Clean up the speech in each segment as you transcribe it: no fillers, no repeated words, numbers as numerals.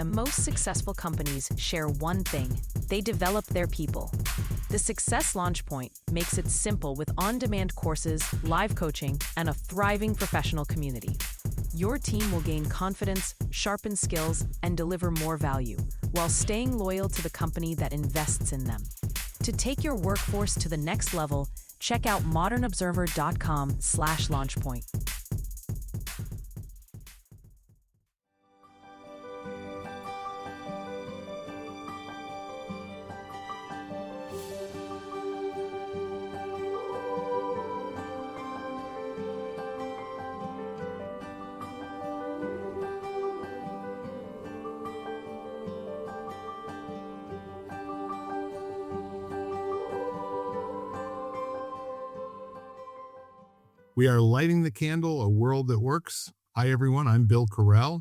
and most successful companies share one thing: they develop their people. The Success Launch Point makes it simple with on-demand courses, live coaching, and a thriving professional community. Your team will gain confidence, sharpen skills, and deliver more value, while staying loyal to the company that invests in them. To take your workforce to the next level, check out modernobserver.com/launchpoint. We are lighting the candle, a world that works. Hi, everyone. I'm Bill Correll.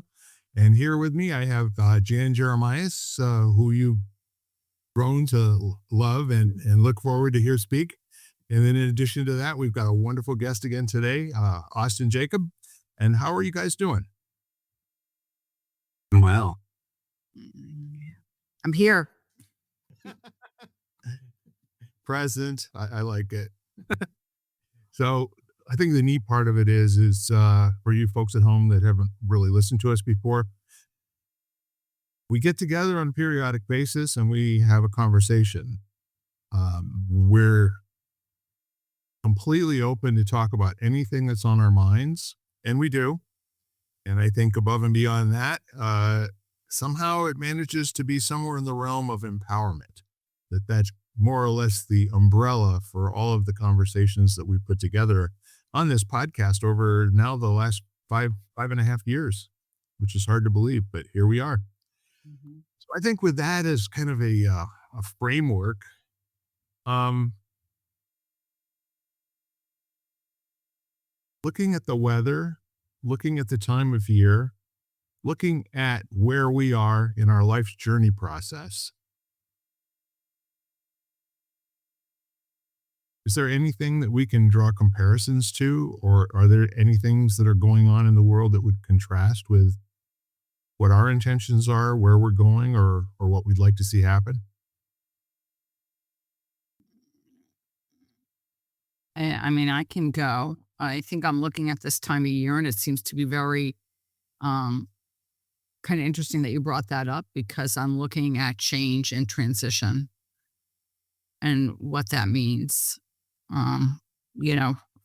And here with me, I have Jan Jeremias, who you've grown to love and look forward to hear speak. And then in addition to that, we've got a wonderful guest again today, Austin Jacob. And how are you guys doing? Well, I'm here. Present. I like it. So I think the neat part of it is for you folks at home that haven't really listened to us before, we get together on a periodic basis and we have a conversation. We're completely open to talk about anything that's on our minds, and we do. And I think above and beyond that, somehow it manages to be somewhere in the realm of empowerment. That's more or less the umbrella for all of the conversations that we put together on this podcast over now the last five and a half years, which is hard to believe, but here we are. Mm-hmm. So I think with that as kind of a framework, looking at the weather, looking at the time of year, looking at where we are in our life's journey process, is there anything that we can draw comparisons to, or are there any things that are going on in the world that would contrast with what our intentions are, where we're going, or what we'd like to see happen? I can go. I think I'm looking at this time of year, and it seems to be very kind of interesting that you brought that up, because I'm looking at change and transition and what that means.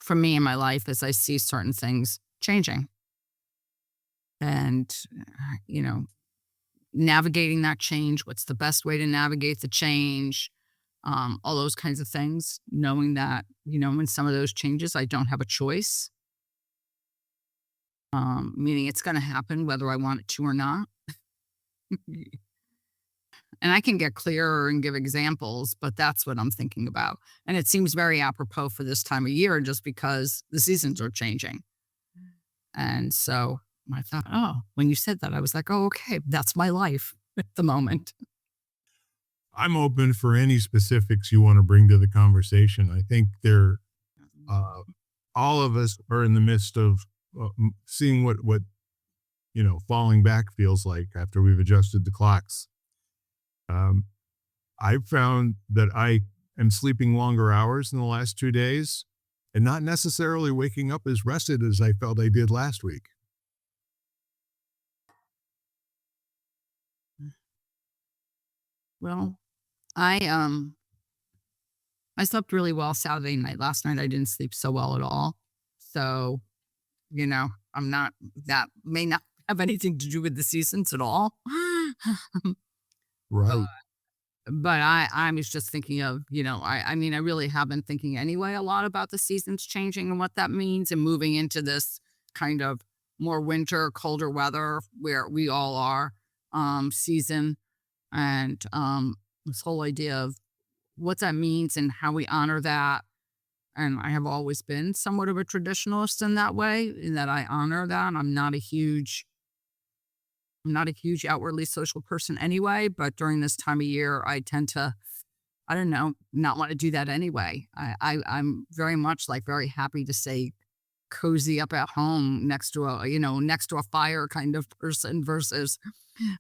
For me in my life, as I see certain things changing and, navigating that change, what's the best way to navigate the change, all those kinds of things, knowing that, in some of those changes, I don't have a choice, meaning it's going to happen whether I want it to or not. And I can get clearer and give examples, but that's what I'm thinking about. And it seems very apropos for this time of year, just because the seasons are changing. And so I thought, when you said that, I was like, okay, that's my life at the moment. I'm open for any specifics you want to bring to the conversation. I think all of us are in the midst of seeing what falling back feels like after we've adjusted the clocks. I've found that I am sleeping longer hours in the last 2 days and not necessarily waking up as rested as I felt I did last week. Well, I slept really well Saturday night. Last night I didn't sleep so well at all. So, that may not have anything to do with the seasons at all. Right. But I was just thinking of, I really have been thinking anyway a lot about the seasons changing and what that means, and moving into this kind of more winter, colder weather where we all are season, and this whole idea of what that means and how we honor that. And I have always been somewhat of a traditionalist in that way, in that I honor that. I'm not a huge outwardly social person anyway, but during this time of year, I tend to, not want to do that anyway. I'm very much very happy to say cozy up at home next to a fire kind of person versus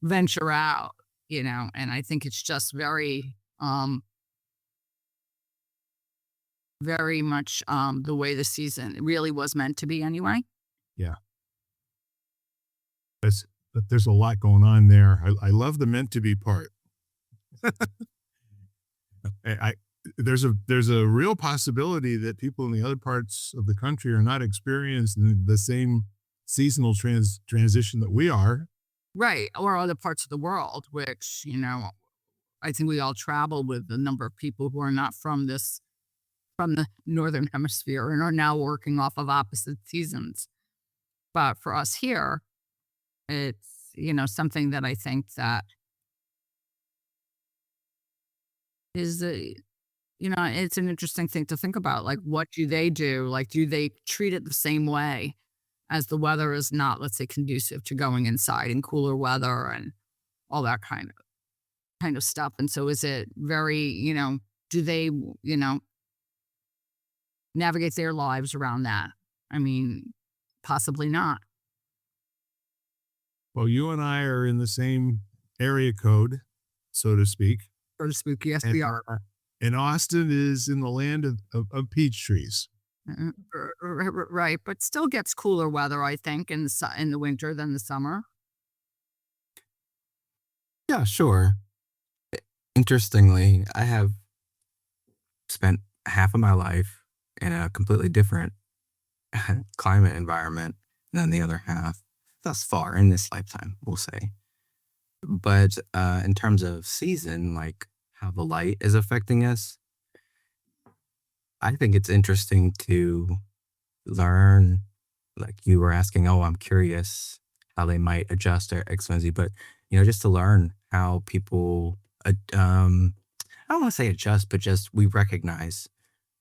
venture out, and I think it's just very much the way the season really was meant to be anyway. Yeah. But there's a lot going on there. I love the meant to be part. I there's a real possibility that people in the other parts of the country are not experiencing the same seasonal transition that we are. Right. Or other parts of the world, which, I think we all travel with a number of people who are not from the northern hemisphere and are now working off of opposite seasons. But for us here, it's, something that I think that is it's an interesting thing to think about. Like, what do they do? Like, do they treat it the same way as the weather is not, let's say, conducive to going inside in cooler weather and all that kind of stuff? And so is it very, do they, navigate their lives around that? I mean, possibly not. Well, you and I are in the same area code, so to speak. So to speak, yes, And, we are. and Austin is in the land of peach trees. Right, but still gets cooler weather, I think, in the winter than the summer. Yeah, sure. Interestingly, I have spent half of my life in a completely different climate environment than the other half thus far in this lifetime, we'll say. But in terms of season, like how the light is affecting us, I think it's interesting to learn. Like you were asking, oh, I'm curious how they might adjust or X, Y, Z, but just to learn how people, I don't want to say adjust, but just we recognize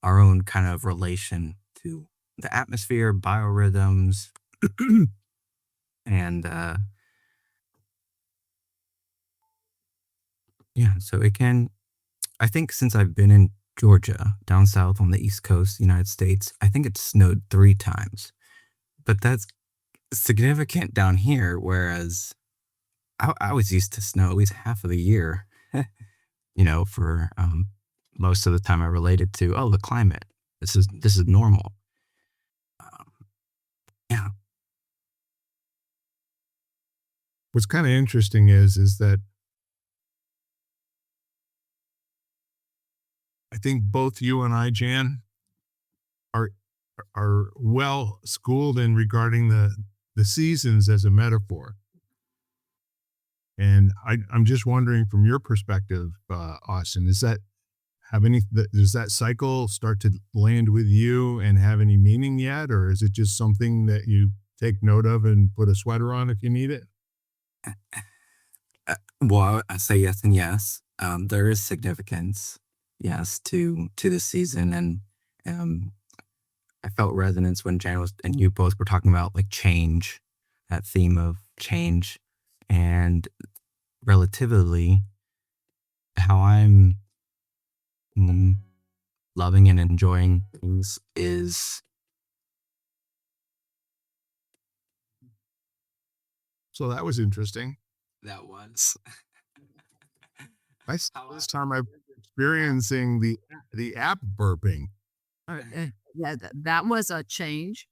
our own kind of relation to the atmosphere, biorhythms, and yeah, so it can. I think since I've been in Georgia, down south on the East Coast, United States, I think it's snowed 3 times. But that's significant down here, whereas I was used to snow at least half of the year, for most of the time I related to, oh, the climate. This is normal. Um, yeah. What's kind of interesting is that I think both you and I, Jan, are well schooled in regarding the seasons as a metaphor. And I'm just wondering from your perspective, Austin, does that cycle start to land with you and have any meaning yet? Or is it just something that you take note of and put a sweater on if you need it? Well, I say yes and yes. There is significance, yes, to the season, and I felt resonance when Jan and you both were talking about like change, that theme of change, and relatively how I'm loving and enjoying things is So that was interesting. that was This time I'm experiencing the app burping. Yeah, that was a change.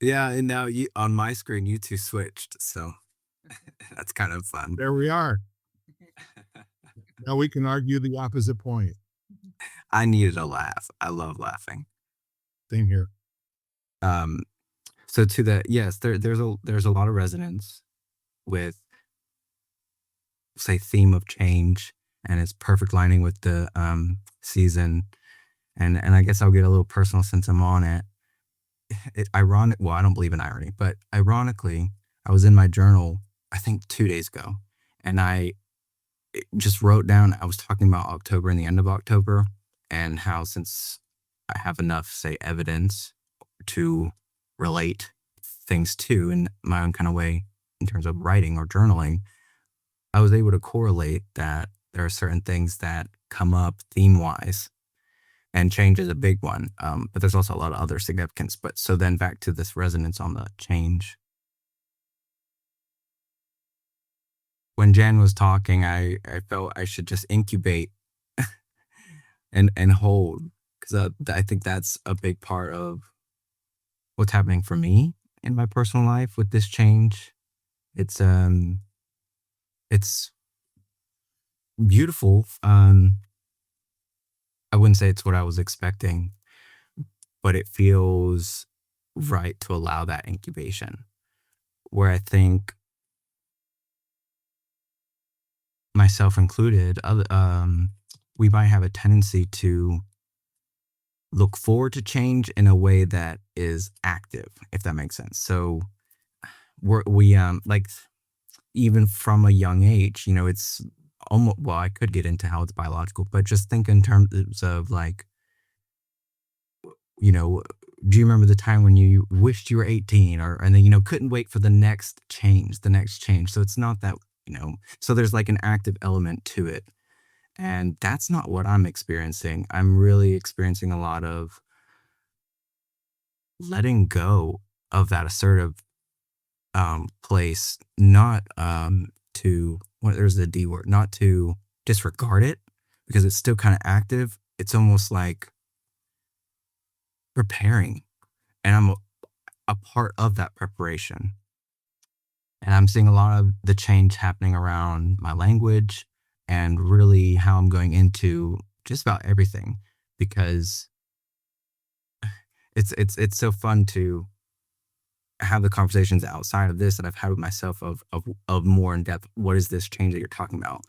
yeah, and now you on my screen you two switched, so that's kind of fun. There we are. Now we can argue the opposite point. I needed a laugh. I love laughing. Same here. Um, so to the yes, there's a lot of resonance with say theme of change, and it's perfect lining with the season, and I guess I'll get a little personal since I'm on it. Ironic. Well, I don't believe in irony, but ironically, I was in my journal I think 2 days ago, and I just wrote down. I was talking about October and the end of October, and how since I have enough say evidence to relate things to in my own kind of way in terms of writing or journaling, I was able to correlate that there are certain things that come up theme wise. and change is a big one. But there's also a lot of other significance. But so then back to this resonance on the change. When Jan was talking, I felt I should just incubate and hold, because I think that's a big part of what's happening for me in my personal life with this change. It's it's beautiful. I wouldn't say it's what I was expecting, but it feels right to allow that incubation. Where I think, myself included, we might have a tendency to look forward to change in a way that is active, if that makes sense. So we like, even from a young age, it's almost, well, I could get into how it's biological, but just think in terms of like, do you remember the time when you wished you were 18, and then, couldn't wait for the next change? So it's not that, so there's like an active element to it. And that's not what I'm experiencing. I'm really experiencing a lot of letting go of that assertive place, not there's the D word, not to disregard it, because it's still kind of active. It's almost like preparing, and I'm a part of that preparation. And I'm seeing a lot of the change happening around my language and really how I'm going into just about everything, because it's so fun to have the conversations outside of this that I've had with myself of more in depth. What is this change that you're talking about?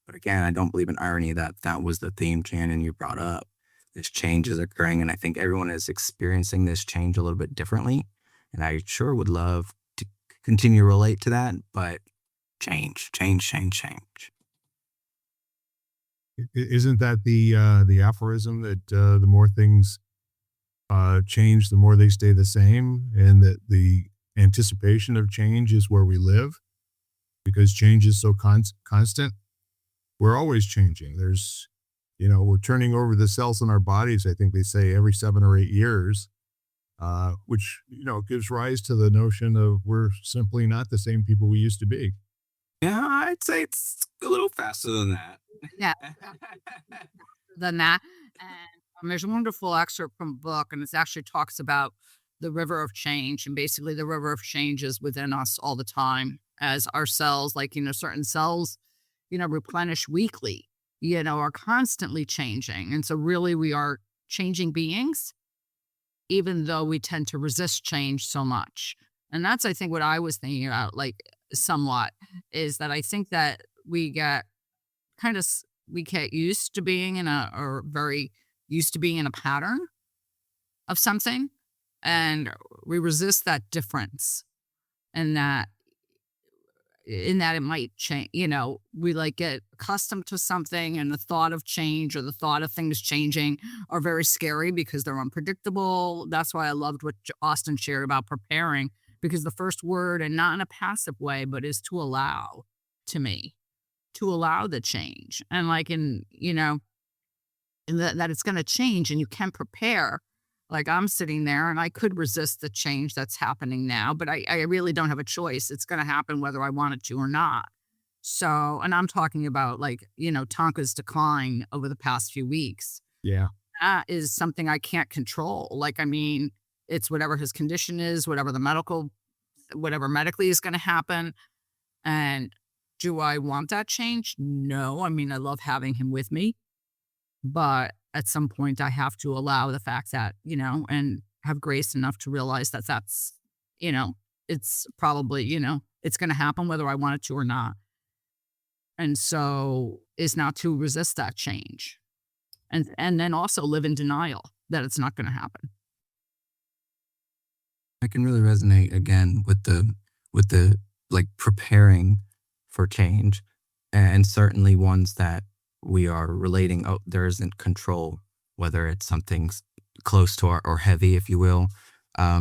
But again, I don't believe in irony that was the theme, Shannon, you brought up. This change is occurring, and I think everyone is experiencing this change a little bit differently. And I sure would love to continue to relate to that, but change. Isn't that the aphorism that the more things change, the more they stay the same, and that the anticipation of change is where we live, because change is so constant. We're always changing. There's, we're turning over the cells in our bodies, I think they say, every 7 or 8 years, which, gives rise to the notion of we're simply not the same people we used to be. Yeah, I'd say it's a little faster than that. Yeah. Than that. And there's a wonderful excerpt from a book, and it actually talks about the river of change. And basically, the river of change is within us all the time, as our cells, like, certain cells, replenish weekly, are constantly changing. And so, really, we are changing beings, even though we tend to resist change so much. And that's, I think, what I was thinking about, like, somewhat, is that I think that we get used to being very used to being in a pattern of something, and we resist that difference, and that it might change. We like get accustomed to something, and the thought of change or the thought of things changing are very scary because they're unpredictable. That's why I loved what Austin shared about preparing, because the first word, and not in a passive way, but is to allow, to me, to allow the change, and like, and that it's going to change, and you can prepare. Like, I'm sitting there and I could resist the change that's happening now, but I really don't have a choice. It's going to happen whether I want it to or not. So, and I'm talking about, like, Tonka's decline over the past few weeks. Yeah. That is something I can't control. Like, it's whatever his condition is, whatever medically is going to happen. And do I want that change? No. I love having him with me, but at some point I have to allow the fact that, and have grace enough to realize that that's, it's probably, it's going to happen whether I want it to or not. And so is not to resist that change, and then also live in denial that it's not going to happen. I can really resonate again with the like preparing for change, and certainly ones that we are relating. Oh, there isn't control, whether it's something close to or heavy, if you will. I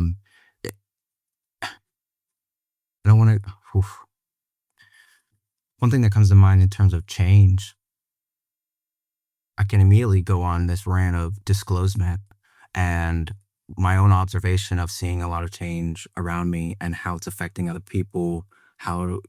don't want to. One thing that comes to mind in terms of change, I can immediately go on this rant of disclosement and my own observation of seeing a lot of change around me and how it's affecting other people, how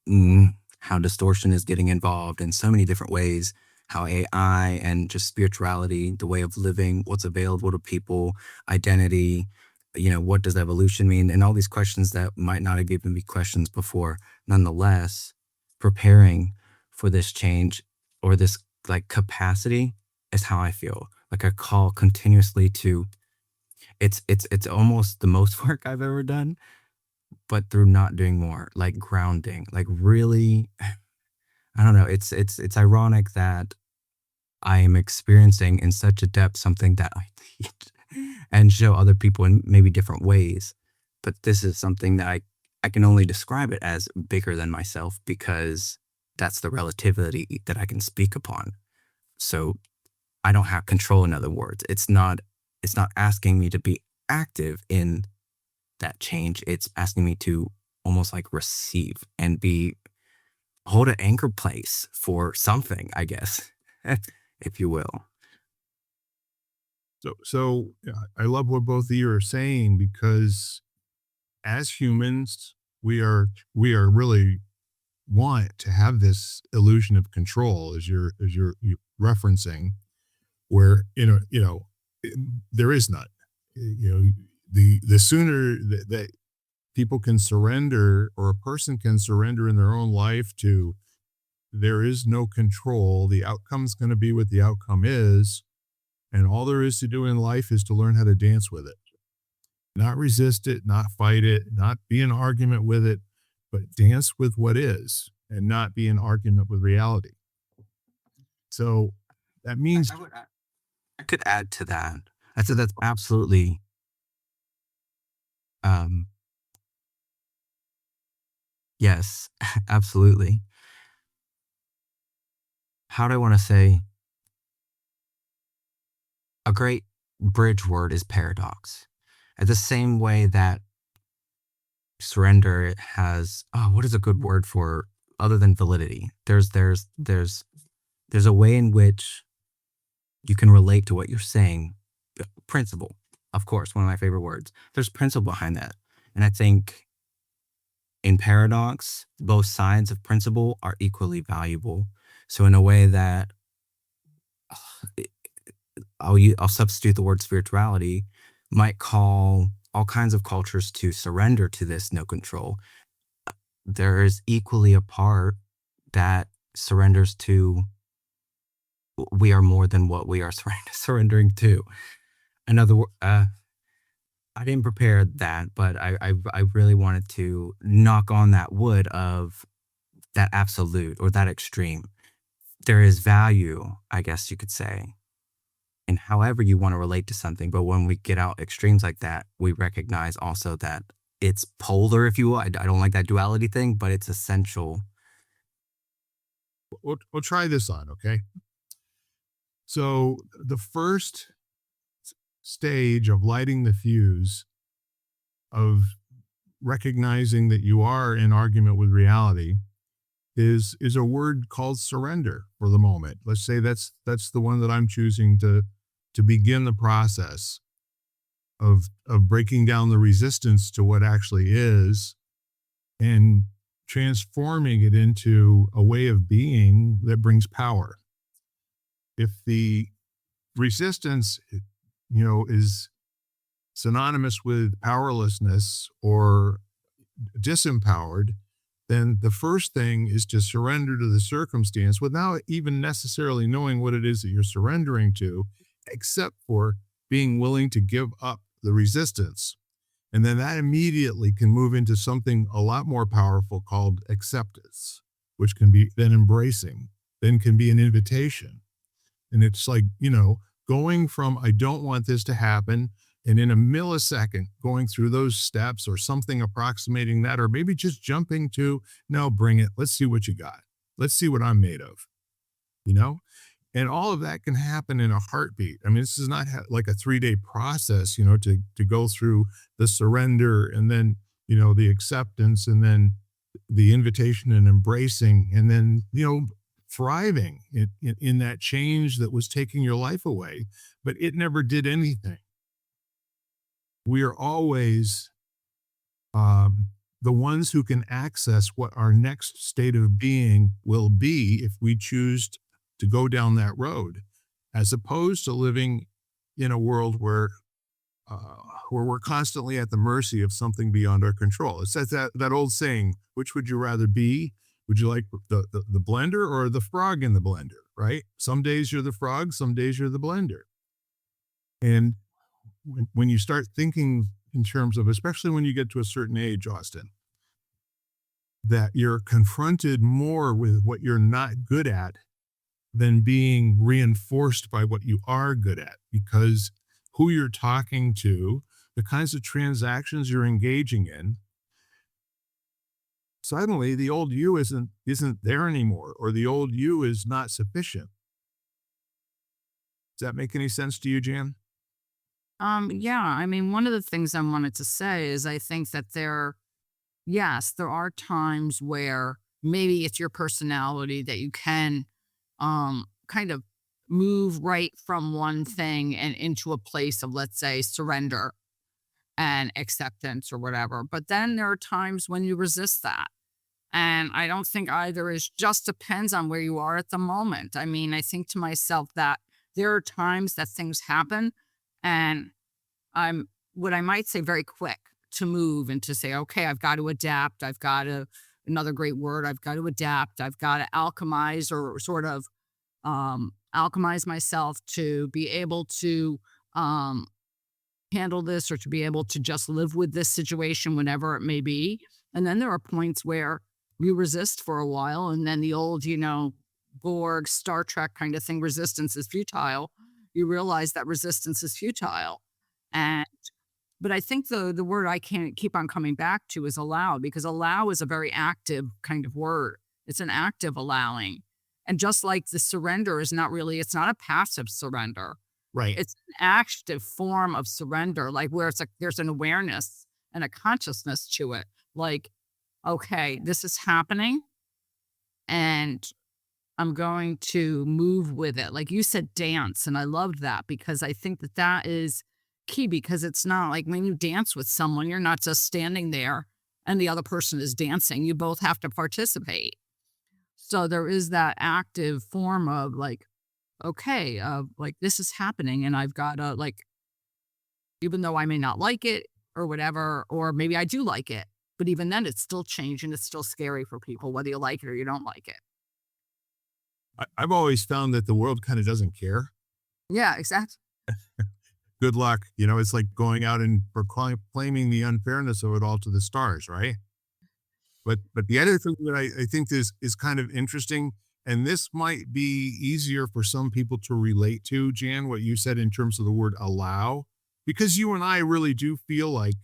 mm, how distortion is getting involved in so many different ways, how AI and just spirituality, the way of living, what's available to people, identity, what does evolution mean? And all these questions that might not have even been questions before. Nonetheless, preparing for this change or this like capacity is how I feel. Like I call continuously to it's almost the most work I've ever done, but through not doing more, like grounding, like really, I don't know. It's ironic that I am experiencing in such a depth something that I teach and show other people in maybe different ways. But this is something that I can only describe it as bigger than myself because that's the relativity that I can speak upon. So I don't have control, in other words. It's not asking me to be active in that change. It's asking me to almost like receive and hold an anchor place for something, I guess, if you will. So yeah, I love what both of you are saying because as humans, we are really want to have this illusion of control as you're referencing, where there is none. The sooner that people can surrender or a person can surrender in their own life to there is no control, the outcome's going to be what the outcome is, and all there is to do in life is to learn how to dance with it, not resist it, not fight it, not be in argument with it, but dance with what is and not be in argument with reality. So that means I could add to that. I said that's absolutely um yes, absolutely. How do I want to say a great bridge word is paradox. At the same way that surrender has what is a good word for other than validity? There's a way in which you can relate to what you're saying. Principle, of course, one of my favorite words. There's principle behind that. And I think in paradox, both sides of principle are equally valuable. So in a way that I'll substitute the word spirituality, might call all kinds of cultures to surrender to this no control. There is equally a part that surrenders to we are more than what we are surrendering to. Another I didn't prepare that, but I really wanted to knock on that wood of that absolute or that extreme. There is value, I guess you could say, in however you want to relate to something. But when we get out extremes like that, we recognize also that it's polar, if you will. I don't like that duality thing, but it's essential. we'll try this on, okay? So the first stage of lighting the fuse of recognizing that you are in argument with reality is a word called surrender for the moment. Let's say that's the one that I'm choosing to begin the process of breaking down the resistance to what actually is and transforming it into a way of being that brings power. If the resistance, is synonymous with powerlessness or disempowered, then the first thing is to surrender to the circumstance without even necessarily knowing what it is that you're surrendering to, except for being willing to give up the resistance. And then that immediately can move into something a lot more powerful called acceptance, which can be then embracing, then can be an invitation. And it's like, going from, I don't want this to happen, and in a millisecond, going through those steps or something approximating that, or maybe just jumping to, no, bring it. Let's see what you got. Let's see what I'm made of, And all of that can happen in a heartbeat. I mean, this is not like a 3-day process, to go through the surrender and then, the acceptance and then the invitation and embracing. And then, thriving in that change that was taking your life away, but it never did anything. We are always the ones who can access what our next state of being will be if we choose to go down that road, as opposed to living in a world where we're constantly at the mercy of something beyond our control. It's that old saying, which would you rather be? Would you like the blender or the frog in the blender, right? Some days you're the frog, some days you're the blender. And when you start thinking in terms of, especially when you get to a certain age, Austin, that you're confronted more with what you're not good at than being reinforced by what you are good at, because who you're talking to, the kinds of transactions you're engaging in, suddenly the old you isn't there anymore, or the old you is not sufficient. Does that make any sense to you, Jan? Yeah, I mean, one of the things I wanted to say is I think that yes, there are times where maybe it's your personality that you can kind of move right from one thing and into a place of, let's say, surrender and acceptance or whatever. But then there are times when you resist that. And I don't think either is just depends on where you are at the moment. I mean, I think to myself that there are times that things happen and I'm what I might say very quick to move and to say, okay, I've got to adapt. Another great word, I've got to adapt. I've got to alchemize or sort of alchemize myself to be able to handle this or to be able to just live with this situation, whenever it may be. And then there are points where you resist for a while, and then the old, Borg, Star Trek kind of thing, resistance is futile. You realize that resistance is futile. But I think the word I can't keep on coming back to is allow, because allow is a very active kind of word. It's an active allowing. And just like the surrender it's not a passive surrender. Right. It's an active form of surrender, like where it's like there's an awareness and a consciousness to it. Like, okay, this is happening and I'm going to move with it. Like you said, dance. And I loved that because I think that is key, because it's not like when you dance with someone, you're not just standing there and the other person is dancing. You both have to participate. So there is that active form of like, okay, like this is happening and I've got to like, even though I may not like it or whatever, or maybe I do like it, but even then it's still changing. It's still scary for people, whether you like it or you don't like it. I've always found that the world kind of doesn't care. Yeah, exactly. Good luck. It's like going out and proclaiming the unfairness of it all to the stars, right? But the other thing that I think is kind of interesting, and this might be easier for some people to relate to, Jan, what you said in terms of the word allow, because you and I really do feel like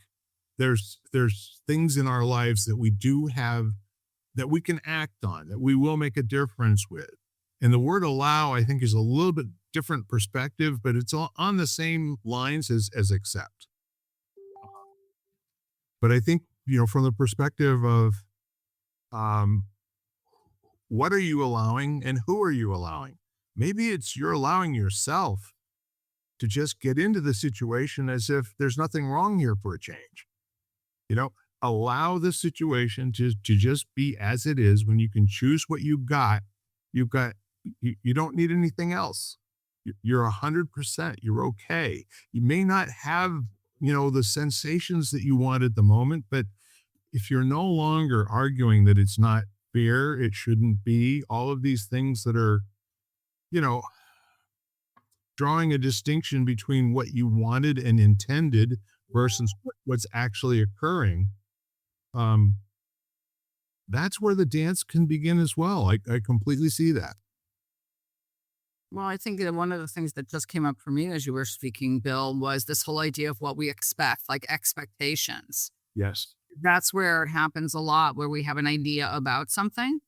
there's things in our lives that we do have that we can act on, that we will make a difference with. And the word allow, I think, is a little bit different perspective, but it's all on the same lines as accept. But I think, from the perspective of what are you allowing and who are you allowing? Maybe it's you're allowing yourself to just get into the situation as if there's nothing wrong here for a change. Allow the situation to just be as it is. When you can choose what you've got, you don't need anything else. You're 100%. You're okay. You may not have, the sensations that you want at the moment, but if you're no longer arguing that it's not fair, it shouldn't be, all of these things that are, drawing a distinction between what you wanted and intended versus what's actually occurring, that's where the dance can begin as well. I completely see that. Well, I think that one of the things that just came up for me as you were speaking, Bill, was this whole idea of what we expect, like expectations. Yes. That's where it happens a lot, where we have an idea about something,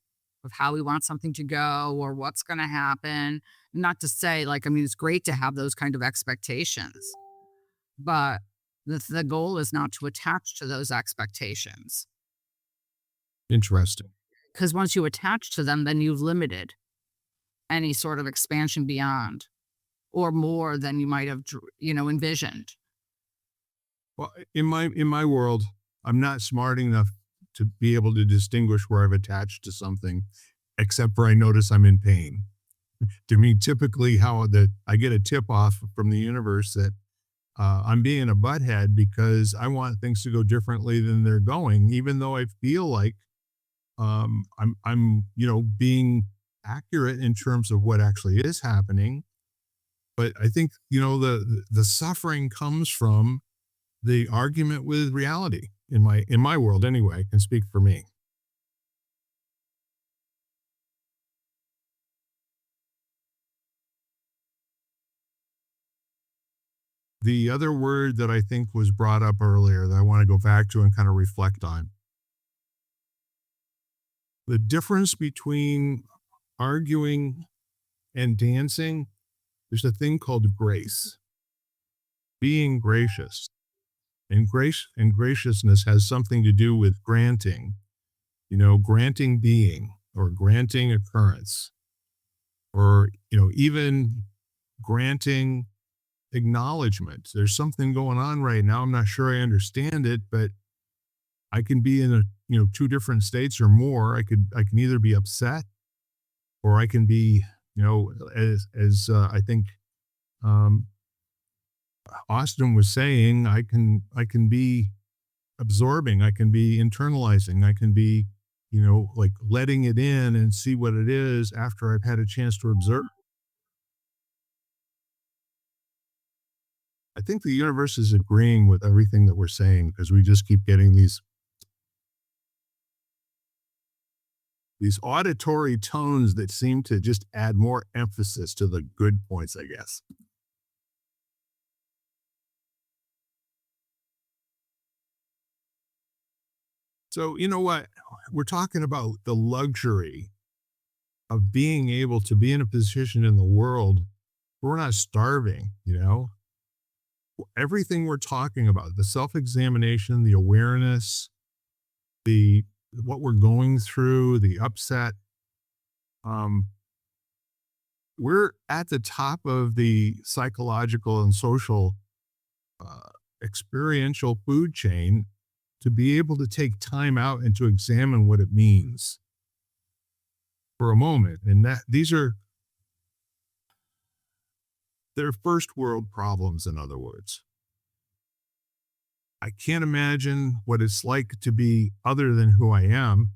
of how we want something to go or what's going to happen. Not to say it's great to have those kind of expectations, but the goal is not to attach to those expectations. Interesting. Because once you attach to them, then you've limited. any sort of expansion beyond or more than you might have, envisioned. Well, in my world, I'm not smart enough to be able to distinguish where I've attached to something, except for I notice I'm in pain. To me, typically, I get a tip off from the universe that I'm being a butthead because I want things to go differently than they're going, even though I feel like I'm being accurate in terms of what actually is happening. But I think the suffering comes from the argument with reality in my world anyway. I can speak for me. The other word that I think was brought up earlier that I want to go back to and kind of reflect on, the difference between arguing and dancing, there's a thing called grace, being gracious. And grace and graciousness has something to do with granting, granting being or granting occurrence, or, even granting acknowledgement. There's something going on right now. I'm not sure I understand it, but I can be in two different states or more. I can either be upset or I can be, as I think um, Austin was saying, I can be absorbing, I can be internalizing, I can be, like letting it in and see what it is after I've had a chance to observe. I think the universe is agreeing with everything that we're saying because we just keep getting these auditory tones that seem to just add more emphasis to the good points, I guess. So, you know what? We're talking about the luxury of being able to be in a position in the world where we're not starving. Everything we're talking about, the self-examination, the awareness, the what we're going through, the upset, um, we're at the top of the psychological and social uh, experiential food chain to be able to take time out and to examine what it means for a moment. And that they're first world problems, in other words. I can't imagine what it's like to be other than who I am,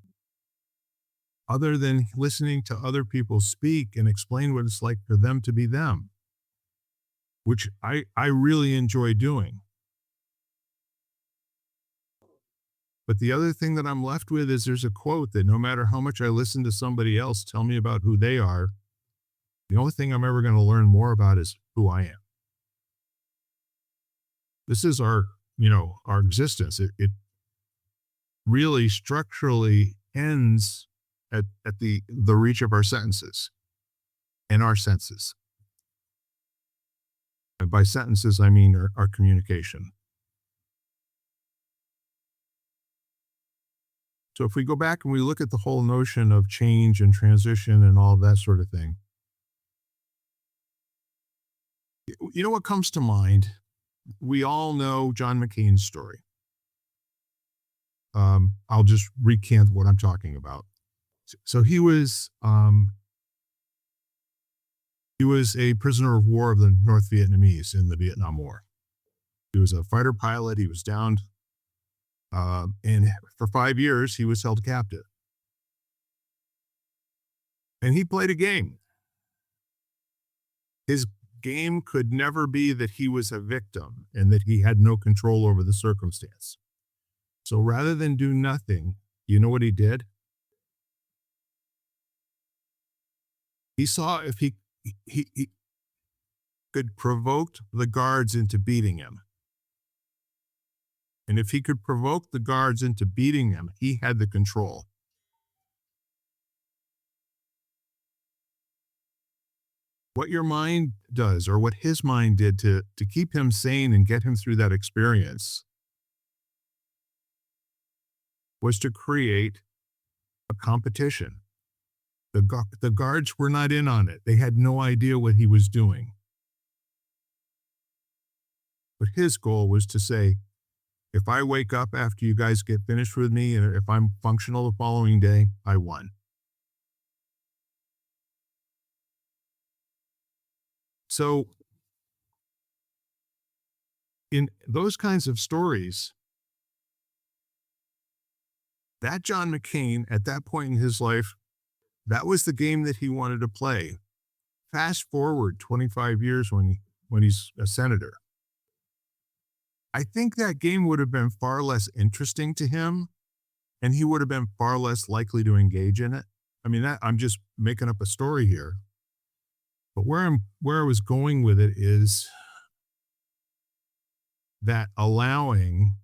other than listening to other people speak and explain what it's like for them to be them, which I really enjoy doing. But the other thing that I'm left with is there's a quote that no matter how much I listen to somebody else tell me about who they are, the only thing I'm ever going to learn more about is who I am. This is our existence. It really structurally ends at the reach of our sentences and our senses. And by sentences, I mean our communication. So if we go back and we look at the whole notion of change and transition and all of that sort of thing, you know what comes to mind? We all know John McCain's story. I'll just recant what I'm talking about. So he was a prisoner of war of the North Vietnamese in the Vietnam War. He was a fighter pilot. He was downed, and for 5 years he was held captive. And he played a game. His game could never be that he was a victim and that he had no control over the circumstance. So rather than do nothing, you know what he did? He saw if he could provoke the guards into beating him. And if he could provoke the guards into beating him, he had the control. What your mind does, or what his mind did to keep him sane and get him through that experience, was to create a competition. The guards were not in on it. They had no idea what he was doing. But his goal was to say, if I wake up after you guys get finished with me and if I'm functional the following day, I won. So in those kinds of stories, that John McCain at that point in his life, that was the game that he wanted to play. Fast forward 25 years when he's a senator. I think that game would have been far less interesting to him, and he would have been far less likely to engage in it. I mean, I'm just making up a story here. But where I was going with it is that allowing,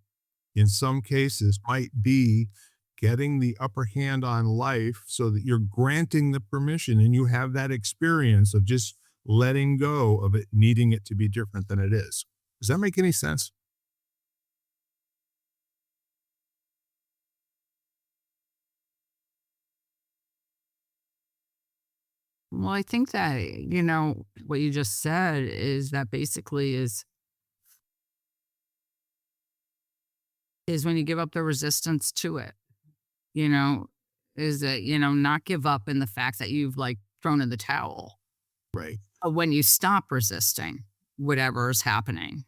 in some cases, might be getting the upper hand on life so that you're granting the permission and you have that experience of just letting go of it, needing it to be different than it is. Does that make any sense? Well, I think that, what you just said is that basically is when you give up the resistance to it, you know, is that, not give up in the fact that you've like thrown in the towel. Right. But when you stop resisting whatever is happening,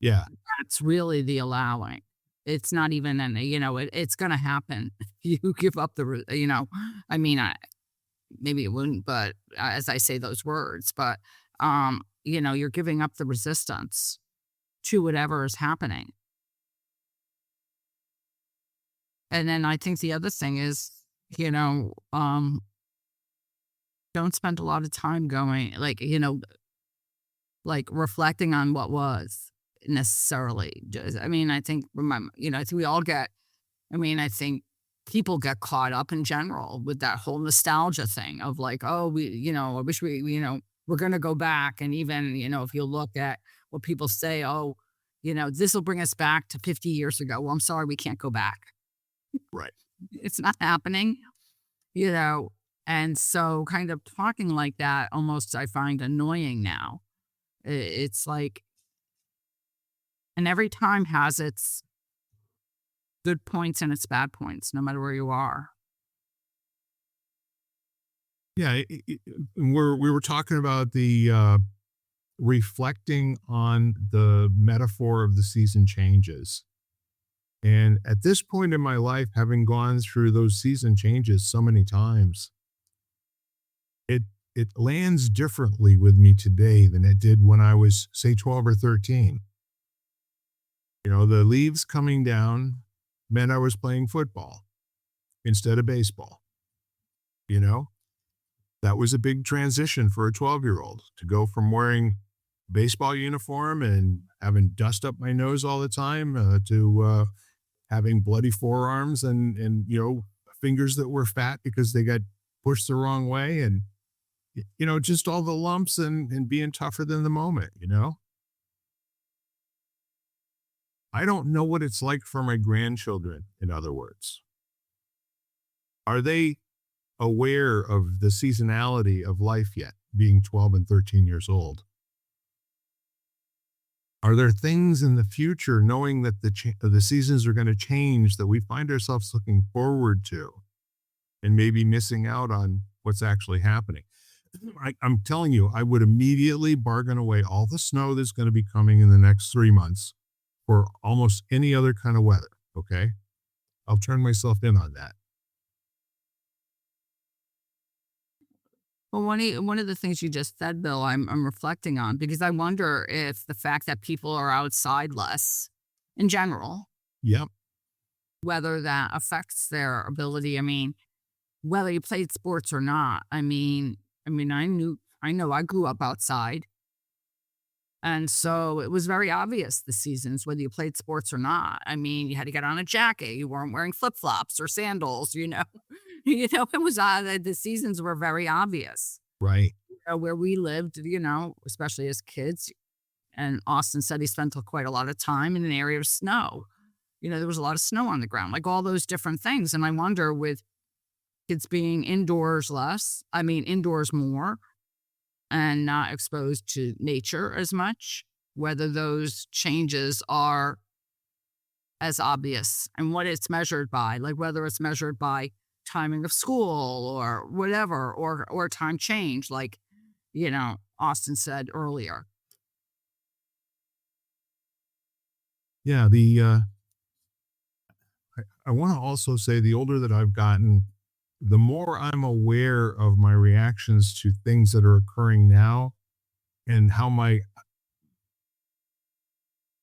Yeah. that's really the allowing. It's not even it's going to happen. You give up I mean, maybe it wouldn't, but as I say those words, but, you're giving up the resistance to whatever is happening. And then I think the other thing is, don't spend a lot of time going, like reflecting on what was necessarily. I think, I think we all I think people get caught up in general with that whole nostalgia thing of like, oh, I wish we're going to go back. And even, if you look at what people say, oh, this will bring us back to 50 years ago. Well, I'm sorry, we can't go back. Right. It's not happening, you know? And so kind of talking like that almost I find annoying now. It's like, and every time has its good points and its bad points, no matter where you are. Yeah. We were talking about the reflecting on the metaphor of the season changes. And at this point in my life, having gone through those season changes so many times, it lands differently with me today than it did when I was, say, 12 or 13. The leaves coming down meant I was playing football instead of baseball. That was a big transition for a 12-year-old to go from wearing baseball uniform and having dust up my nose all the time to having bloody forearms and fingers that were fat because they got pushed the wrong way, and just all the lumps and being tougher than the moment. I don't know what it's like for my grandchildren, in other words. Are they aware of the seasonality of life yet, being 12 and 13 years old? Are there things in the future, knowing that the seasons are going to change, that we find ourselves looking forward to and maybe missing out on what's actually happening? I'm telling you, I would immediately bargain away all the snow that's going to be coming in the next 3 months for almost any other kind of weather, okay? I'll turn myself in on that. Well, one of the things you just said, Bill, I'm reflecting on because I wonder if the fact that people are outside less in general, Yep. whether that affects their ability. I mean, whether you played sports or not. I know I grew up outside. And so it was very obvious the seasons, whether you played sports or not. You had to get on a jacket. You weren't wearing flip flops or sandals. It was the seasons were very obvious. Right. Where we lived, especially as kids. And Austin said he spent quite a lot of time in an area of snow. There was a lot of snow on the ground, like all those different things. And I wonder with kids being indoors less, indoors more, and not exposed to nature as much, whether those changes are as obvious and what it's measured by, like whether it's measured by timing of school or whatever, or time change, like, Austin said earlier. Yeah, I want to also say the older that I've gotten, the more I'm aware of my reactions to things that are occurring now, and how my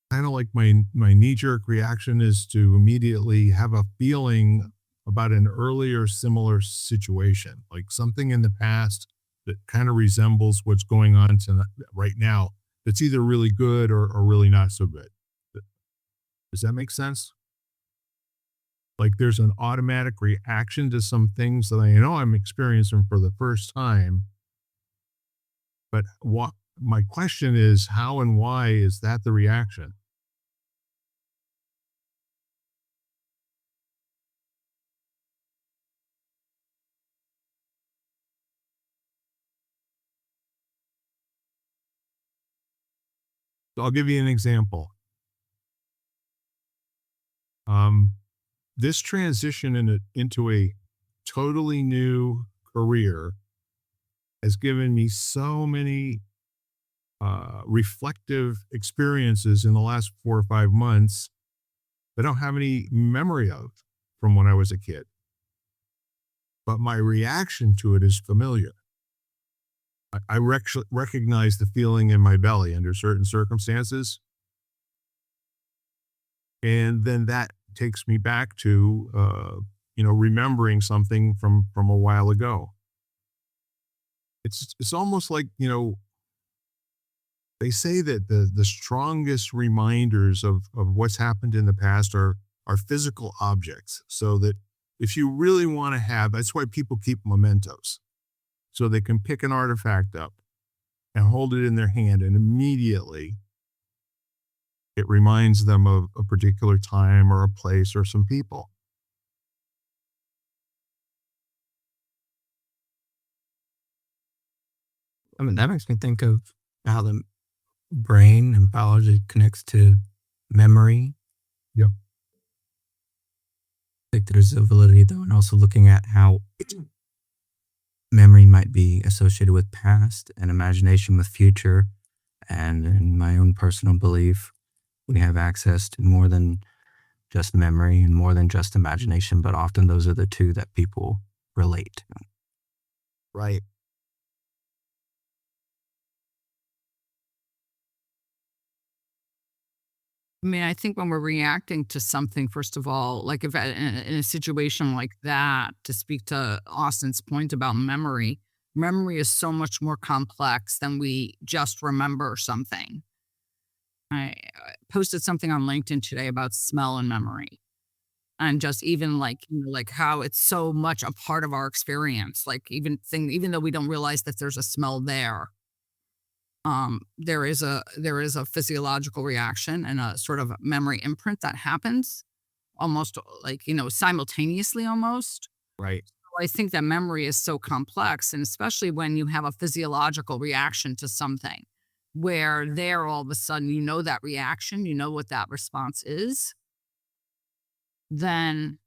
kind of like my knee-jerk reaction is to immediately have a feeling about an earlier similar situation, like something in the past that kind of resembles what's going on right now, that's either really good or really not so good. Does that make sense? Like there's an automatic reaction to some things that I know I'm experiencing for the first time. But what my question is, how and why is that the reaction? So I'll give you an example. This transition into a totally new career has given me so many reflective experiences in the last 4 or 5 months that I don't have any memory of from when I was a kid. But my reaction to it is familiar. I recognize the feeling in my belly under certain circumstances. And then that takes me back to, remembering something from a while ago. It's almost like, they say that the strongest reminders of what's happened in the past are physical objects. So that if you really want to have, that's why people keep mementos. So they can pick an artifact up and hold it in their hand, and immediately it reminds them of a particular time or a place or some people. I mean, that makes me think of how the brain and biology connects to memory. Yep. I think there's a validity though, and also looking at how memory might be associated with past and imagination with future. And in my own personal belief, we have access to more than just memory and more than just imagination, but often those are the two that people relate to. Right. I think when we're reacting to something, first of all, like if in a situation like that, to speak to Austin's point about memory, memory is so much more complex than we just remember something. I posted something on LinkedIn today about smell and memory, and just even like how it's so much a part of our experience. Like even though we don't realize that there's a smell there, there is a physiological reaction and a sort of memory imprint that happens almost like, simultaneously almost. Right. I think that memory is so complex, and especially when you have a physiological reaction to something where there all of a sudden, that reaction, what that response is, then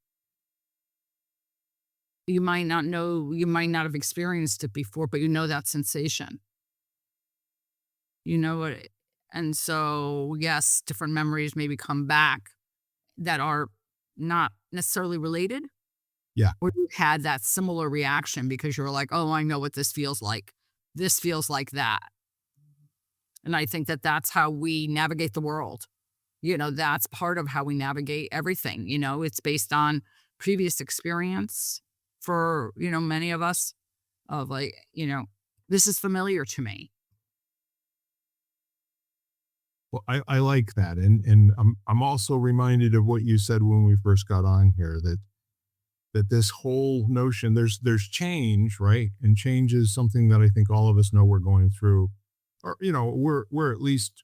you might not know, you might not have experienced it before, but that sensation. You know what? And so, yes, different memories maybe come back that are not necessarily related. Yeah. Or you had that similar reaction because you're like, oh, I know what this feels like. This feels like that. And I think that that's how we navigate the world. That's part of how we navigate everything. It's based on previous experience for, many of us of like, this is familiar to me. Well, I like that. And I'm also reminded of what you said when we first got on here, that this whole notion, there's change, right? And change is something that I think all of us know we're going through, or, we're at least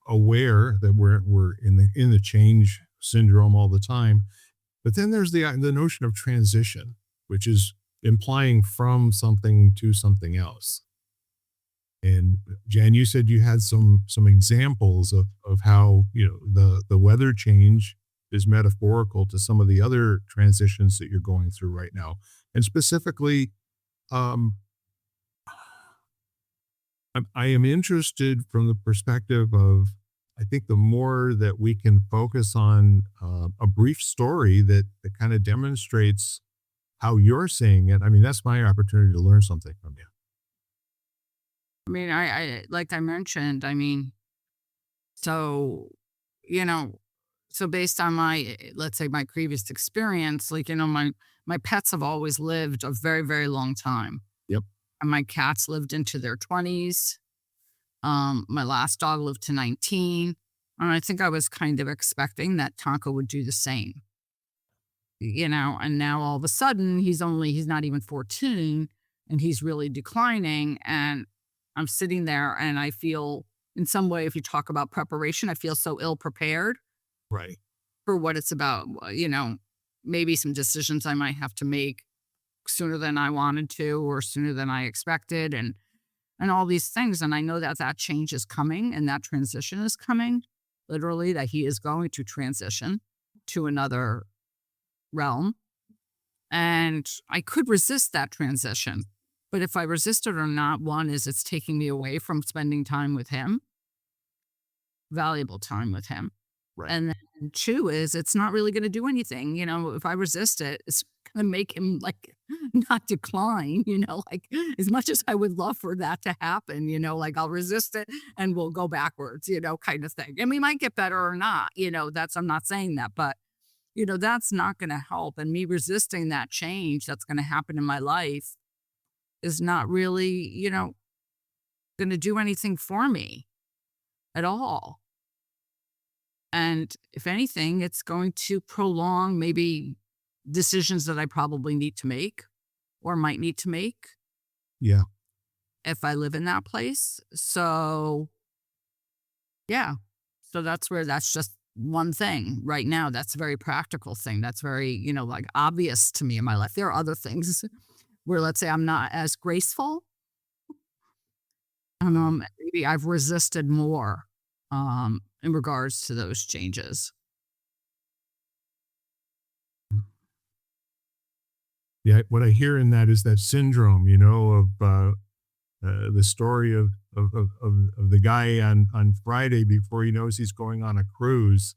aware that we're in the change syndrome all the time. But then there's the notion of transition, which is implying from something to something else. And Jan, you said you had some examples of how, the weather change is metaphorical to some of the other transitions that you're going through right now. And specifically, um, I am interested from the perspective of, I think the more that we can focus on a brief story that kind of demonstrates how you're seeing it. I mean, that's my opportunity to learn something from you. I mean, I like I mentioned, I mean, so, you know, so based on my, let's say my previous experience, like, my pets have always lived a very, very long time. Yep. And my cats lived into their 20s. My last dog lived to 19. And I think I was kind of expecting that Tonka would do the same, and now all of a sudden he's not even 14 and he's really declining. And I'm sitting there and I feel in some way, if you talk about preparation, I feel so ill prepared Right. for what it's about. Maybe some decisions I might have to make sooner than I wanted to or sooner than I expected and all these things. And I know that that change is coming and that transition is coming, literally, that he is going to transition to another realm. And I could resist that transition. But if I resist it or not, one is it's taking me away from spending time with him, valuable time with him. Right. And then two is it's not really going to do anything. If I resist it, it's going to make him like not decline, like as much as I would love for that to happen, like I'll resist it and we'll go backwards, kind of thing. And we might get better or not, I'm not saying that, but that's not going to help. And me resisting that change that's going to happen in my life is not really, going to do anything for me at all. And if anything, it's going to prolong maybe decisions that I probably need to make or might need to make Yeah. if I live in that place. So, yeah. So that's just one thing right now. That's a very practical thing. That's very, like obvious to me in my life. There are other things where, let's say, I'm not as graceful. Maybe I've resisted more in regards to those changes. Yeah. What I hear in that is that syndrome, of the story of the guy on Friday before he knows he's going on a cruise,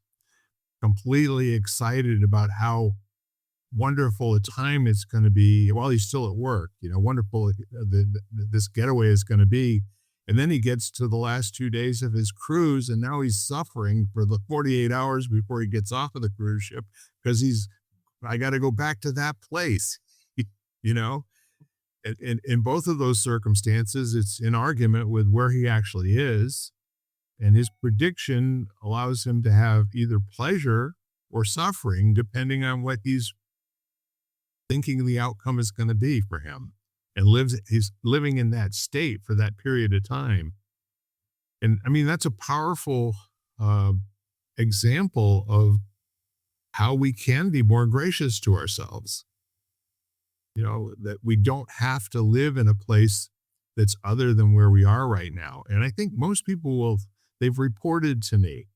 completely excited about how wonderful a time it's going to be while he's still at work, wonderful this getaway is going to be. And then he gets to the last 2 days of his cruise and now he's suffering for the 48 hours before he gets off of the cruise ship because I got to go back to that place, you know? In both of those circumstances, it's in argument with where he actually is. And his prediction allows him to have either pleasure or suffering, depending on what he's thinking the outcome is going to be for him. And he's living in that state for that period of time. And I mean, that's a powerful example of how we can be more gracious to ourselves. That we don't have to live in a place that's other than where we are right now. And I think most people they've reported to me,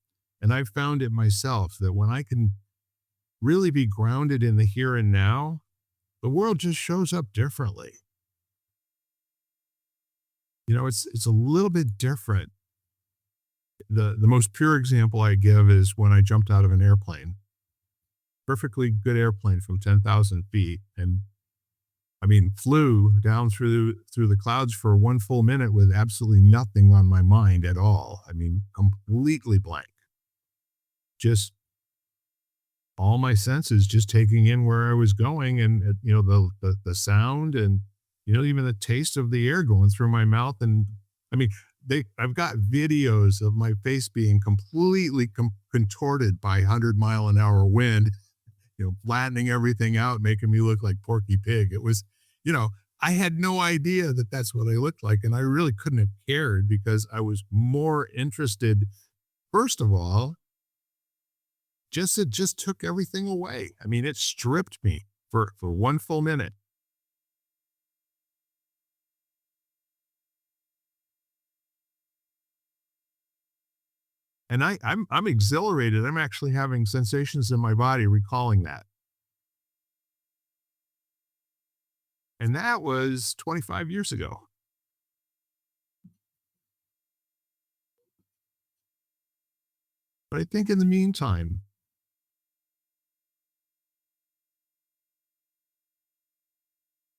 and I've found it myself, that when I can really be grounded in the here and now, the world just shows up differently. It's a little bit different. The most pure example I give is when I jumped out of an airplane, perfectly good airplane from 10,000 feet. And flew down through the clouds for 1 full minute with absolutely nothing on my mind at all. Completely blank. Just all my senses just taking in where I was going and, the sound and, even the taste of the air going through my mouth. And I've got videos of my face being completely contorted by 100-mile-an-hour wind, flattening everything out, making me look like Porky Pig. It was, I had no idea that that's what I looked like. And I really couldn't have cared because I was more interested, first of all, it just took everything away. I mean, it stripped me for one full minute. And I'm exhilarated. I'm actually having sensations in my body recalling that. And that was 25 years ago. But I think in the meantime,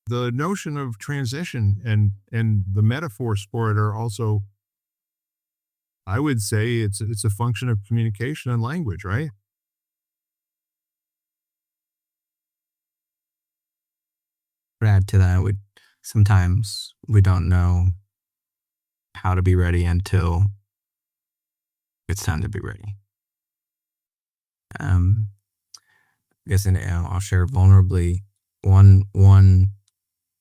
the notion of transition and the metaphors for it are also, I would say it's a function of communication and language, right? To add to that, sometimes we don't know how to be ready until it's time to be ready. I guess, and I'll share vulnerably one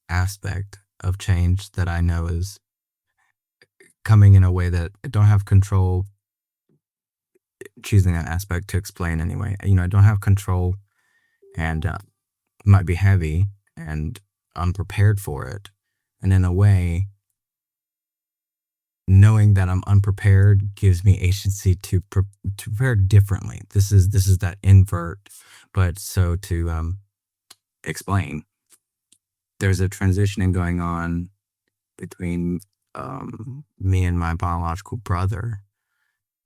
aspect of change that I know is coming in a way that I don't have control, choosing that aspect to explain anyway. I don't have control, and it might be heavy and unprepared for it. And in a way, knowing that I'm unprepared gives me agency to prepare differently. This is that invert. But so to explain, there's a transitioning going on between me and my biological brother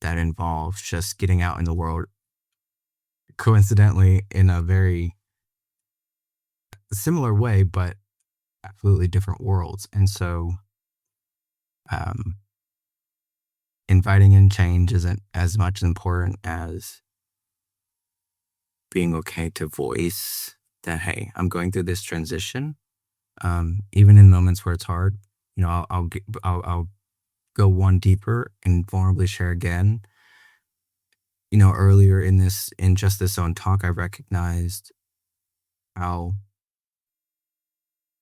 that involves just getting out in the world, coincidentally in a very similar way, but absolutely different worlds. And so inviting in change isn't as much important as being okay to voice that, hey, I'm going through this transition. Even in moments where it's hard, I'll go one deeper and vulnerably share again. Earlier in just this own talk, I recognized how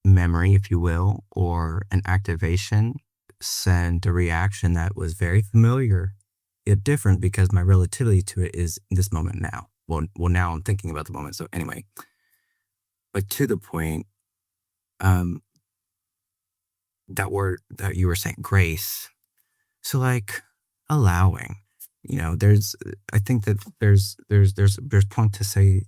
memory, if you will, or an activation sent a reaction that was very familiar, yet different because my relativity to it is in this moment now. Well, now I'm thinking about the moment. So anyway, but to the point, that word that you were saying, grace. So like allowing, I think that there's point to say,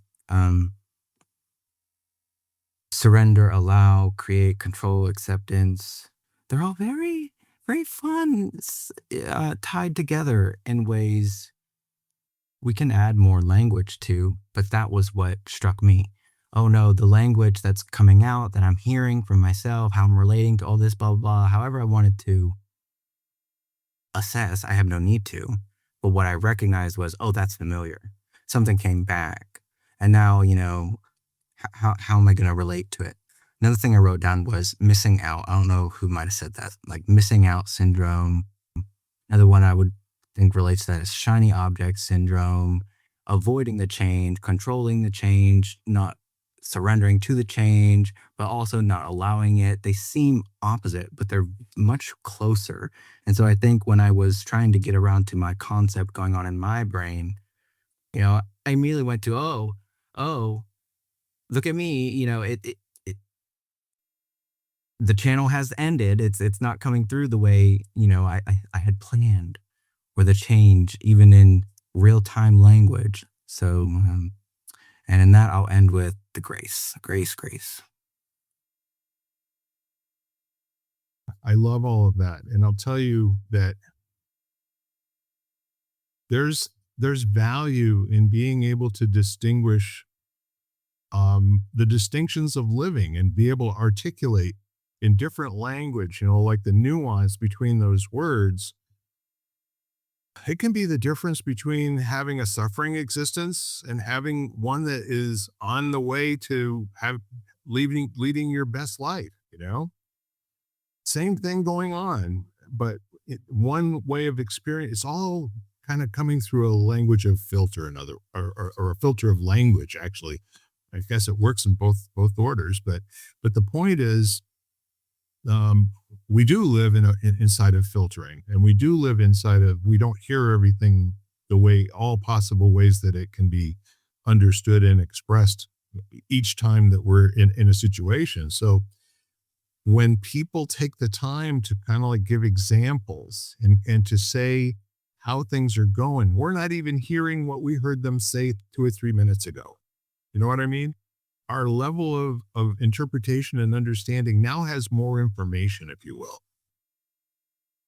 surrender, allow, create, control, acceptance. They're all very, very fun, tied together in ways we can add more language to, but that was what struck me. Oh no, the language that's coming out that I'm hearing from myself, how I'm relating to all this, blah, blah, blah, however I wanted to assess, I have no need to. But what I recognized was, oh, that's familiar. Something came back. And now, how am I going to relate to it? Another thing I wrote down was missing out. I don't know who might have said that, like missing out syndrome. Another one I would think relates to that is shiny object syndrome, avoiding the change, controlling the change, not surrendering to the change, but also not allowing it. They seem opposite, but they're much closer. And so I think when I was trying to get around to my concept going on in my brain, I immediately went to, oh, look at me, the channel has ended. It's not coming through the way, I had planned, or the change, even in real-time language. So, and in that, I'll end with the grace. I love all of that. And I'll tell you that there's value in being able to distinguish the distinctions of living and be able to articulate in different language, like the nuance between those words. It can be the difference between having a suffering existence and having one that is on the way to leading your best life, Same thing going on, but one way of experience. It's all kind of coming through a language of filter, or a filter of language, actually. I guess it works in both orders, but the point is, we do live inside of filtering, and we do live inside of, we don't hear everything all possible ways that it can be understood and expressed each time that we're in a situation. So when people take the time to kind of like give examples and to say how things are going, we're not even hearing what we heard them say 2 or 3 minutes ago. You know what I mean? Our level of interpretation and understanding now has more information, if you will.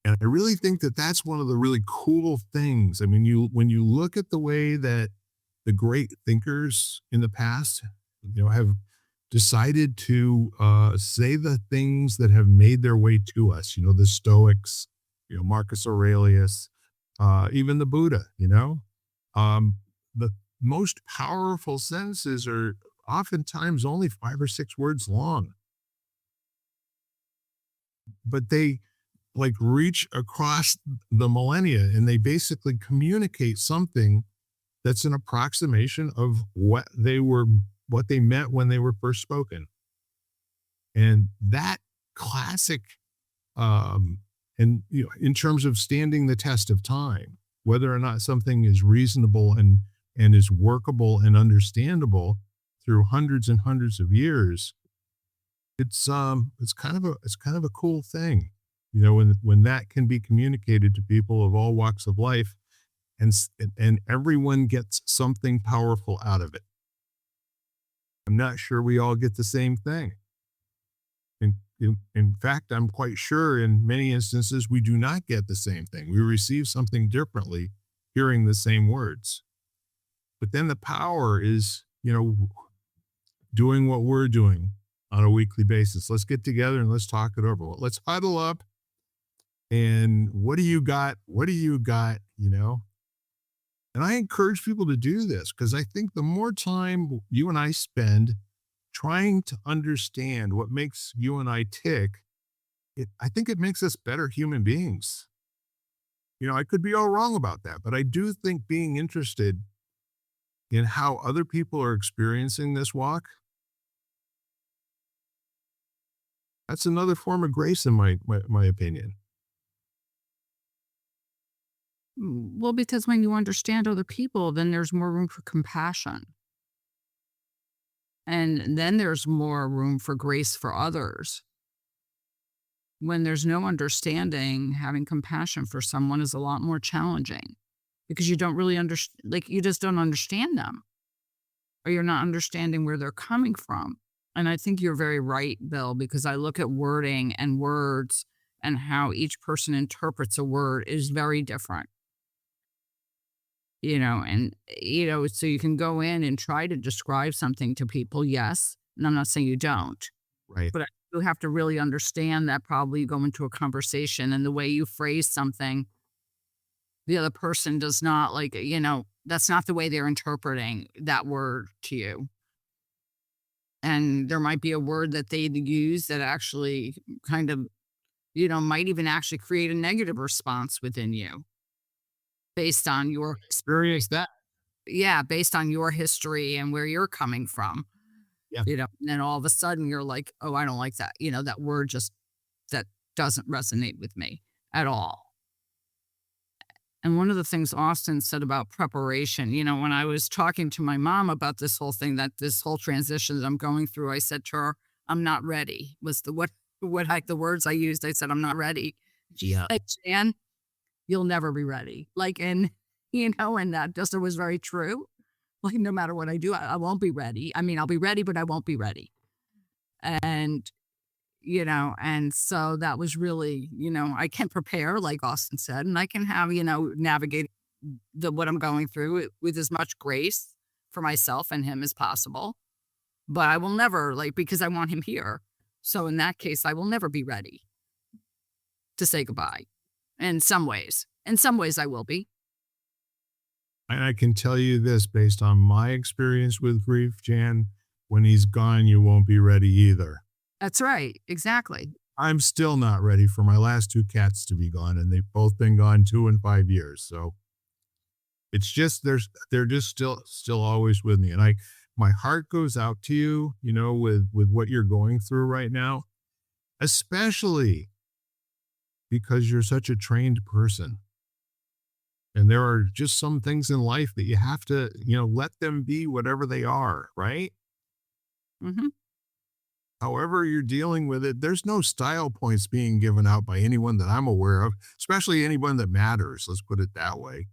And I really think that that's one of the really cool things. I mean, when you look at the way that the great thinkers in the past, have decided to say the things that have made their way to us, the Stoics, Marcus Aurelius, even the Buddha, the most powerful sentences are oftentimes only 5 or 6 words long, but they like reach across the millennia and they basically communicate something that's an approximation of what they meant when they were first spoken. And that classic, and in terms of standing the test of time, whether or not something is reasonable and is workable and understandable through hundreds and hundreds of years, it's kind of a cool thing, when that can be communicated to people of all walks of life, and everyone gets something powerful out of it. I'm not sure we all get the same thing. In fact, I'm quite sure in many instances we do not get the same thing. We receive something differently hearing the same words. But then the power is, doing what we're doing on a weekly basis. Let's get together and let's talk it over. Let's huddle up. And what do you got? What do you got? And I encourage people to do this because I think the more time you and I spend trying to understand what makes you and I tick, I think it makes us better human beings. I could be all wrong about that, but I do think being interested in how other people are experiencing this walk, that's another form of grace in my opinion. Well, because when you understand other people, then there's more room for compassion. And then there's more room for grace for others. When there's no understanding, having compassion for someone is a lot more challenging because you don't really understand, like you just don't understand them or you're not understanding where they're coming from. And I think you're very right, Bill, because I look at wording and words and how each person interprets a word is very different. So you can go in and try to describe something to people, yes, and I'm not saying you don't, Right. but you have to really understand that probably you go into a conversation and the way you phrase something, the other person does not that's not the way they're interpreting that word to you. And there might be a word that they use that actually kind of, might even actually create a negative response within you based on your Experience that. based on your history and where you're coming from. Yeah. And then all of a sudden you're like, oh, I don't like that. That word that doesn't resonate with me at all. And one of the things Austin said about preparation, when I was talking to my mom about this whole thing, this whole transition that I'm going through, I said to her, I'm not ready was the words I used. I said, I'm not ready. She's like, Jan, you'll never be ready. And that just was very true. Like, no matter what I do, I won't be ready. I mean, I'll be ready, but I won't be ready. And, and so that was really, I can prepare, like Austin said, and I can have, navigate what I'm going through with as much grace for myself and him as possible. But I will never, because I want him here. So in that case, I will never be ready to say goodbye. In some ways I will be. And I can tell you this based on my experience with grief, Jan, when he's gone, you won't be ready either. That's right. Exactly. I'm still not ready for my last 2 cats to be gone, and they've both been gone 2 and 5 years. So it's just, they're just still always with me. And my heart goes out to you, with what you're going through right now, especially because you're such a trained person. And there are just some things in life that you have to, let them be whatever they are, right? Hmm. However you're dealing with it, there's no style points being given out by anyone that I'm aware of, especially anyone that matters. Let's put it that way.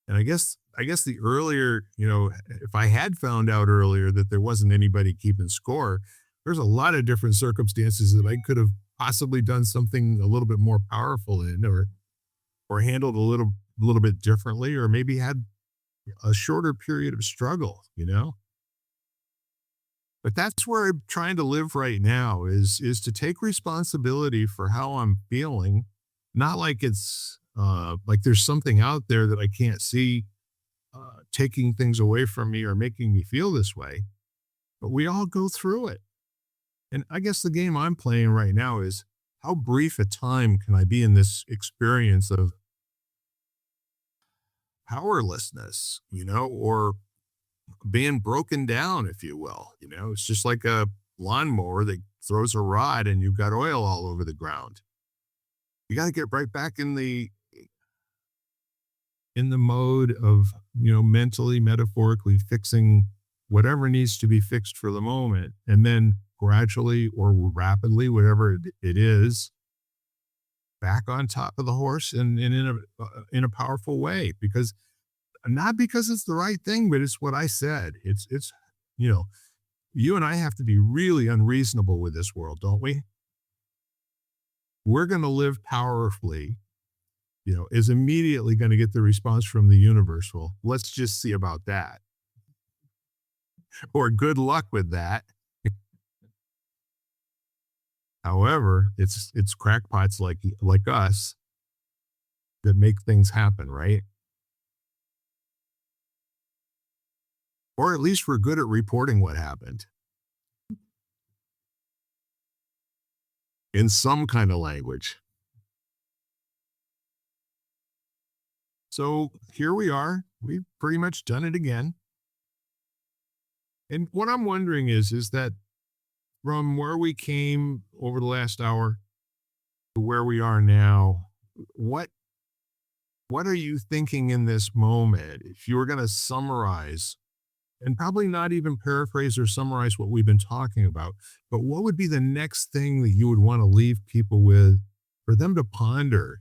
And I guess the earlier, if I had found out earlier that there wasn't anybody keeping score, there's a lot of different circumstances that I could have possibly done something a little bit more powerful in, or handled a little bit differently, or maybe had a shorter period of struggle. But that's where I'm trying to live right now is to take responsibility for how I'm feeling, not like it's like there's something out there that I can't see taking things away from me or making me feel this way. But we all go through it. And I guess the game I'm playing right now is how brief a time can I be in this experience of powerlessness, or being broken down, if you will. It's just like a lawnmower that throws a rod and you've got oil all over the ground. You got to get right back in the mode of, mentally, metaphorically fixing whatever needs to be fixed for the moment. And then gradually or rapidly, whatever it is, back on top of the horse and in a powerful way, because not because it's the right thing, but it's what I said. It's, you and I have to be really unreasonable with this world, don't we? We're going to live powerfully, is immediately going to get the response from the universe. Well, let's just see about that. Or good luck with that. However, it's crackpots like us that make things happen, right? Or at least we're good at reporting what happened in some kind of language. So here we are. We've pretty much done it again. And what I'm wondering is that from where we came over the last hour to where we are now, what are you thinking in this moment? If you were going to summarize, and probably not even paraphrase or summarize what we've been talking about, but what would be the next thing that you would want to leave people with for them to ponder,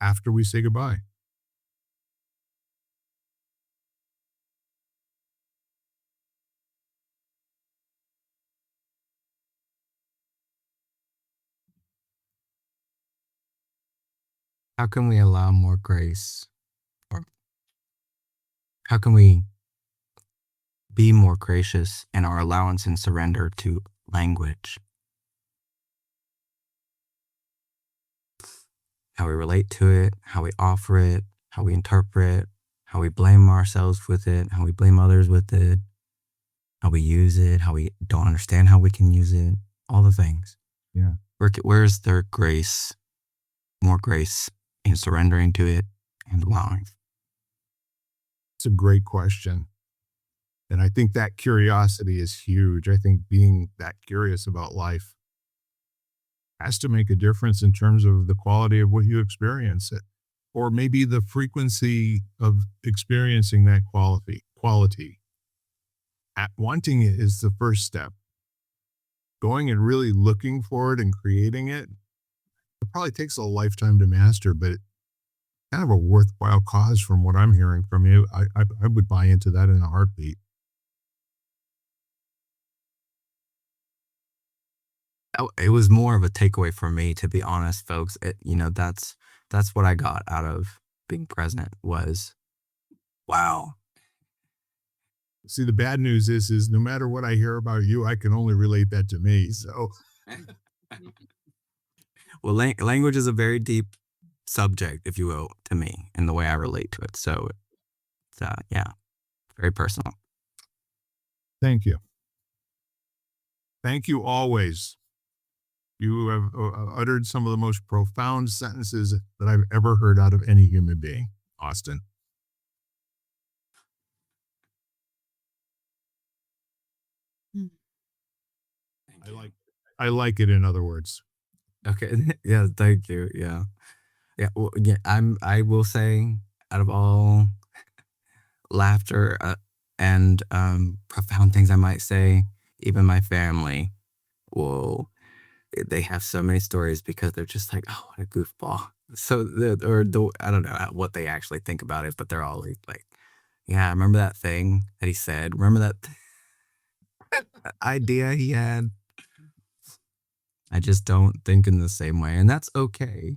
after we say goodbye? How can we allow more grace? Or how can we be more gracious in our allowance and surrender to language? How we relate to it, how we offer it, how we interpret, how we blame ourselves with it, how we blame others with it, how we use it, how we don't understand how we can use it, all the things. Yeah. Where's there grace, more grace in surrendering to it and allowing? It's a great question. And I think that curiosity is huge. I think being that curious about life has to make a difference in terms of the quality of what you experience, or maybe the frequency of experiencing that quality. Wanting it is the first step. Going and really looking for it and creating it probably takes a lifetime to master, but kind of a worthwhile cause from what I'm hearing from you. I would buy into that in a heartbeat. It was more of a takeaway for me, to be honest, folks. That's what I got out of being present was, wow. See, the bad news is no matter what I hear about you, I can only relate that to me. So Well, language is a very deep subject, if you will, to me, and the way I relate to it. So, it's, yeah, very personal. thank you. Thank you always. You have uttered some of the most profound sentences that I've ever heard out of any human being, Austin. Thank I you. like I like it, in other words. Okay. Yeah. Thank you. Yeah. Yeah, well, yeah, I will say, out of all laughter and profound things I might say, even my family will, they have so many stories because they're just like, oh, what a goofball. So I don't know what they actually think about it, but they're always like, yeah, remember that thing that he said? Remember that idea he had? I just don't think in the same way, and that's okay.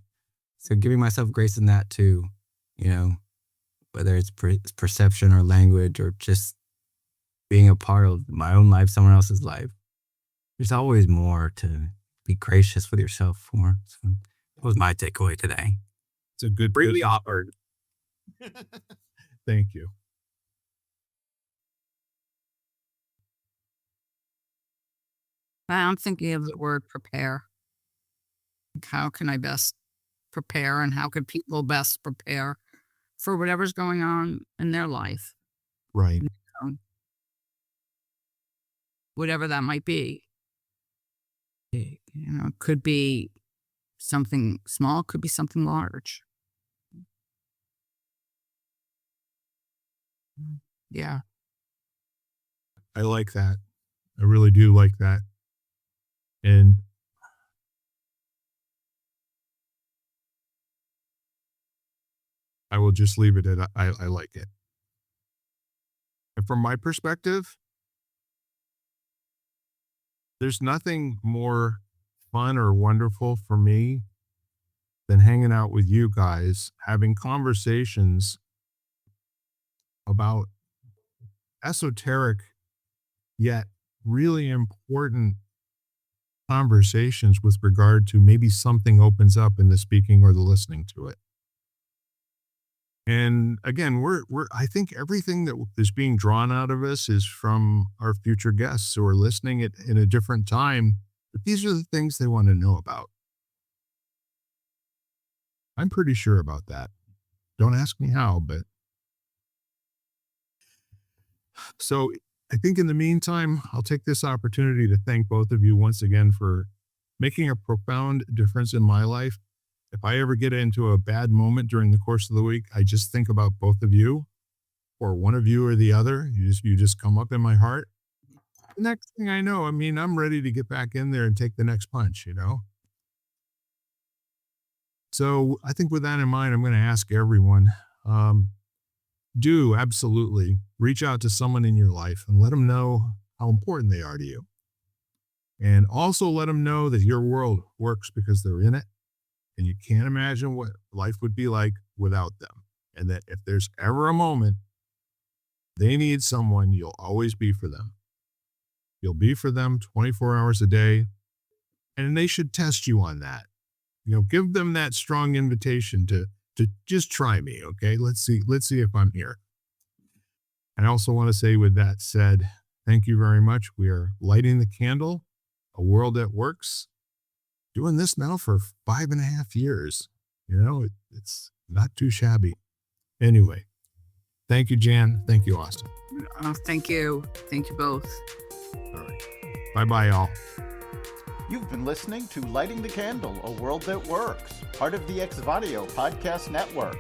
So giving myself grace in that too, you know, whether it's perception or language or just being a part of my own life, someone else's life. There's always more to be gracious with yourself for. So that was my takeaway today. It's a good Freely business. offered. Thank you. I'm thinking of the word prepare. Like, how can I best prepare, and how can people best prepare for whatever's going on in their life, Right. whatever that might be. You know, it could be something small, could be something large. Yeah. I like that. I really do like that. And I will just leave it at I like it. And from my perspective, there's nothing more fun or wonderful for me than hanging out with you guys, having conversations about esoteric yet really important conversations with regard to maybe something opens up in the speaking or the listening to it. And again, I think everything that is being drawn out of us is from our future guests who are listening at in a different time. But these are the things they want to know about. I'm pretty sure about that. Don't ask me how, but so I think in the meantime, I'll take this opportunity to thank both of you once again for making a profound difference in my life. If I ever get into a bad moment during the course of the week, I just think about both of you, or one of you or the other. You just come up in my heart. Next thing I know, I mean, I'm ready to get back in there and take the next punch, you know? So I think with that in mind, I'm going to ask everyone, do absolutely reach out to someone in your life and let them know how important they are to you. And also let them know that your world works because they're in it. And you can't imagine what life would be like without them. And that if there's ever a moment they need someone, you'll always be for them. You'll be for them 24 hours a day. And they should test you on that. You know, give them that strong invitation to just try me, okay? Let's see if I'm here. And I also want to say, with that said, thank you very much. We are lighting the candle, a world that works. Doing this now for 5.5 years. You know, it's not too shabby. Anyway, thank you, Jan. Thank you, Austin. Thank you. Thank you both. All right. Bye-bye, all. You've been listening to Lighting the Candle, a World That Works, part of the Xvadio Podcast Network.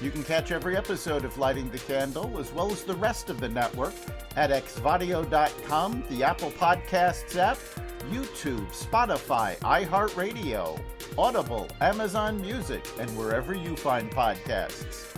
You can catch every episode of Lighting the Candle, as well as the rest of the network, at xvadio.com, the Apple Podcasts app, YouTube, Spotify, iHeartRadio, Audible, Amazon Music, and wherever you find podcasts.